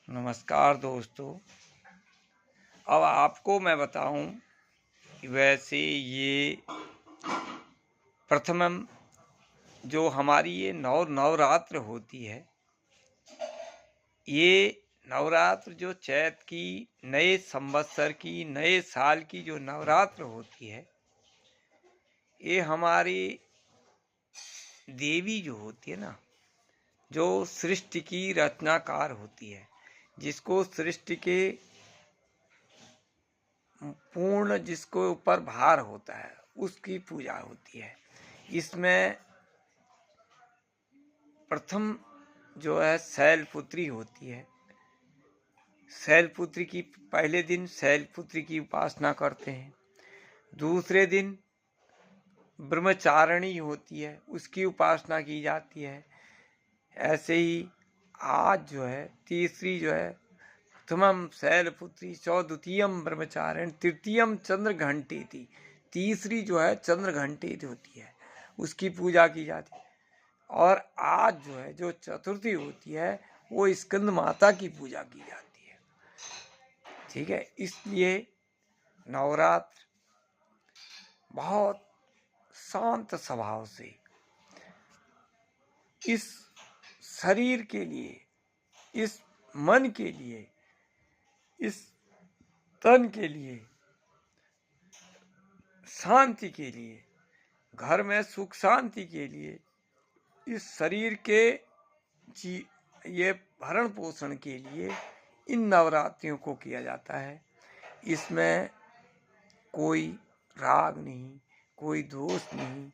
नमस्कार दोस्तों। अब आपको मैं बताऊं कि वैसे ये प्रथमम जो हमारी ये नवरात्र होती है, ये नवरात्र जो चैत की नए संवत्सर की नए साल की जो नवरात्र होती है, ये हमारी देवी जो होती है ना, जो सृष्टि की रचनाकार होती है, जिसको सृष्टि के पूर्ण जिसको ऊपर भार होता है उसकी पूजा होती है। इसमें प्रथम जो है शैलपुत्री होती है। शैलपुत्री की पहले दिन शैलपुत्री की उपासना करते हैं। दूसरे दिन ब्रह्मचारिणी होती है, उसकी उपासना की जाती है। ऐसे ही आज जो है तीसरी जो है प्रथमम शैलपुत्री चौद्वितीयम ब्रह्मचारिणी तृतीयम चंद्र घंटी थी। तीसरी जो है चंद्र घंटी होती है, उसकी पूजा की जाती है। और आज जो है जो चतुर्थी होती है वो स्कंद माता की पूजा की जाती है। ठीक है, इसलिए नवरात्र बहुत शांत स्वभाव से इस शरीर के लिए, इस मन के लिए, इस तन के लिए, शांति के लिए, घर में सुख शांति के लिए, इस शरीर के ये भरण पोषण के लिए इन नवरात्रियों को किया जाता है। इसमें कोई राग नहीं, कोई दोष नहीं,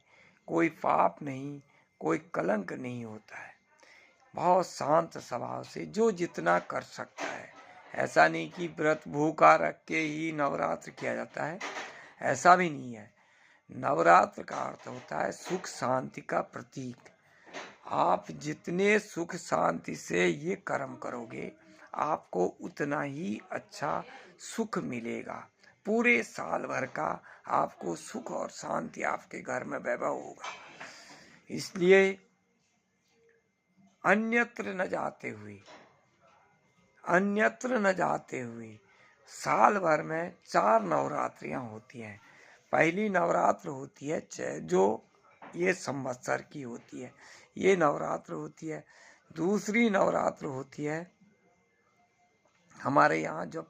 कोई पाप नहीं, कोई कलंक नहीं होता है। बहुत शांत स्वभाव से जो जितना कर सकता है। ऐसा नहीं कि व्रत भूखा रख के ही नवरात्र किया जाता है, ऐसा भी नहीं है। नवरात्र का अर्थ होता है सुख शांति का प्रतीक। आप जितने सुख शांति से ये कर्म करोगे, आपको उतना ही अच्छा सुख मिलेगा। पूरे साल भर का आपको सुख और शांति आपके घर में वैभव होगा। इसलिए अन्यत्र न जाते हुए साल भर में 4 नवरात्रियां होती हैं। पहली नवरात्र होती है जो ये संवत्सर की होती है, ये नवरात्र होती है। दूसरी नवरात्र होती है हमारे यहाँ जब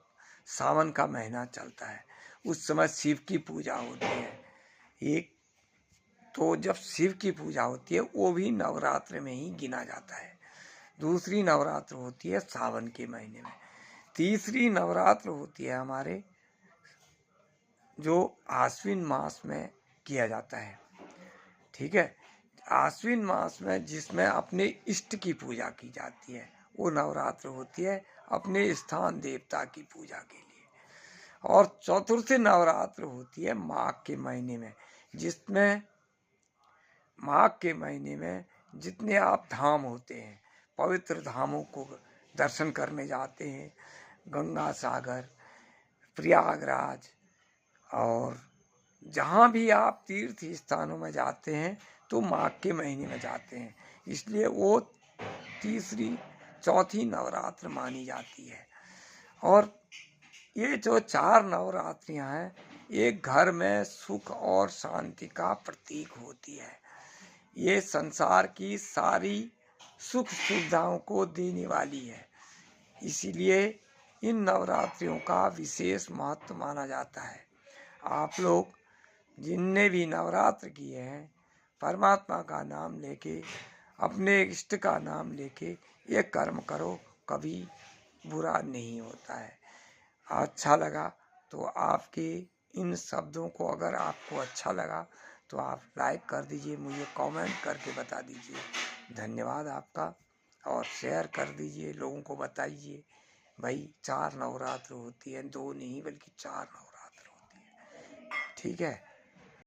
सावन का महीना चलता है, उस समय शिव की पूजा होती है। एक तो जब शिव की पूजा होती है वो भी नवरात्र में ही गिना जाता है। दूसरी नवरात्र होती है सावन के महीने में। तीसरी नवरात्र होती है हमारे जो आश्विन मास में किया जाता है। ठीक है, आश्विन मास में जिसमें अपने इष्ट की पूजा की जाती है, वो नवरात्र होती है अपने स्थान देवता की पूजा के लिए। और चतुर्थी नवरात्र होती है माघ के महीने में, जिसमें माघ के महीने में जितने आप धाम होते हैं, पवित्र धामों को दर्शन करने जाते हैं, गंगा सागर, प्रयागराज, और जहाँ भी आप तीर्थ स्थानों में जाते हैं तो माघ के महीने में जाते हैं। इसलिए वो तीसरी चौथी नवरात्र मानी जाती है। और ये जो 4 नवरात्रियां हैं, ये घर में सुख और शांति का प्रतीक होती है। ये संसार की सारी सुख सुविधाओं को देने वाली है। इसीलिए इन नवरात्रियों का विशेष महत्व माना जाता है। आप लोग जिनने भी नवरात्र किए हैं, परमात्मा का नाम लेके, अपने इष्ट का नाम लेके ये कर्म करो, कभी बुरा नहीं होता है। अच्छा लगा तो आपके इन शब्दों को अगर आपको अच्छा लगा तो आप लाइक कर दीजिए, मुझे कमेंट करके बता दीजिए। धन्यवाद आपका। और शेयर कर दीजिए, लोगों को बताइए भाई 4 नवरात्र होती है, 2 नहीं बल्कि 4 नवरात्र होती है। ठीक है।